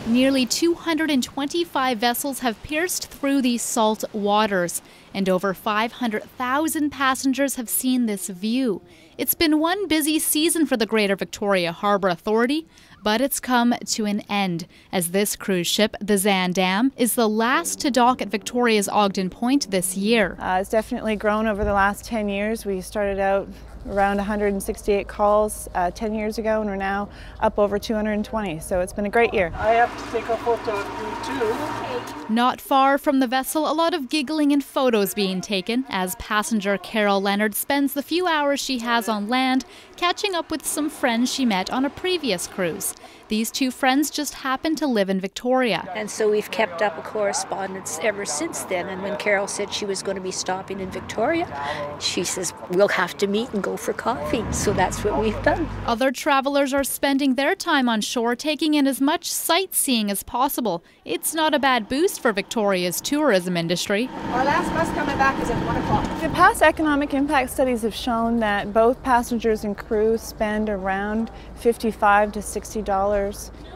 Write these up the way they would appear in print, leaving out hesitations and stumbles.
Nearly 225 vessels have pierced through these salt waters, and over 500,000 passengers have seen this view. It's been one busy season for the Greater Victoria Harbour Authority, but it's come to an end, as this cruise ship, the Zaandam, is the last to dock at Victoria's Ogden Point this year. It's definitely grown over the last 10 years. We started out around 168 calls 10 years ago, and we're now up over 220, so it's been a great year. I have to take a photo of you too. Not far from the vessel, a lot of giggling and photos being taken as passenger Carol Leonard spends the few hours she has on land catching up with some friends she met on a previous cruise. These two friends just happen to live in Victoria. And so we've kept up a correspondence ever since then. And when Carol said she was going to be stopping in Victoria, she says, we'll have to meet and go for coffee. So that's what we've done. Other travelers are spending their time on shore, taking in as much sightseeing as possible. It's not a bad boost for Victoria's tourism industry. Our last bus coming back is at 1 o'clock. The past economic impact studies have shown that both passengers and crew spend around $55 to $60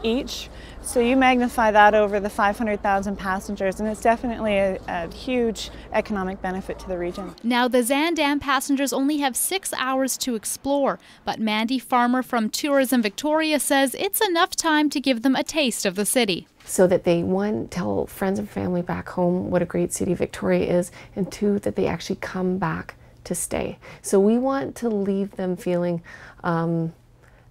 each. So you magnify that over the 500,000 passengers, and it's definitely a huge economic benefit to the region. Now, the Zaandam passengers only have 6 hours to explore, but Mandy Farmer from Tourism Victoria says it's enough time to give them a taste of the city. So that they, one, tell friends and family back home what a great city Victoria is, and two, that they actually come back to stay. So we want to leave them feeling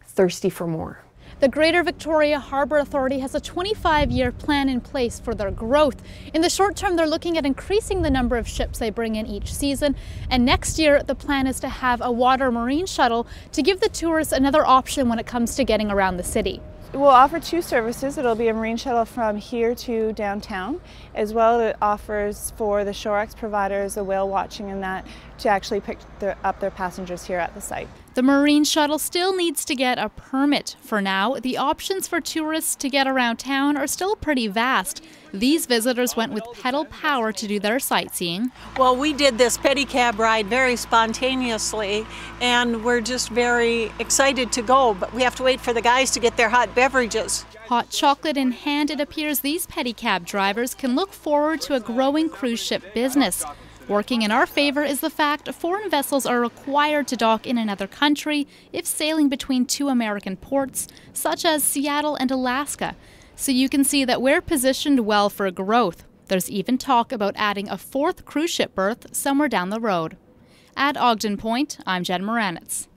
thirsty for more. The Greater Victoria Harbour Authority has a 25-year plan in place for their growth. In the short term, they're looking at increasing the number of ships they bring in each season. And next year, the plan is to have a water marine shuttle to give the tourists another option when it comes to getting around the city. We'll offer two services. It'll be a marine shuttle from here to downtown. As well, it offers for the Shorex providers, the whale watching and that, to actually pick up their passengers here at the site. The marine shuttle still needs to get a permit. For now, the options for tourists to get around town are still pretty vast. These visitors went with pedal power to do their sightseeing. Well, we did this pedicab ride very spontaneously, and we're just very excited to go, but we have to wait for the guys to get their hot beverages. Hot chocolate in hand, it appears these pedicab drivers can look forward to a growing cruise ship business. Working in our favor is the fact foreign vessels are required to dock in another country if sailing between two American ports, such as Seattle and Alaska. So you can see that we're positioned well for growth. There's even talk about adding a fourth cruise ship berth somewhere down the road. At Ogden Point, I'm Muranetz.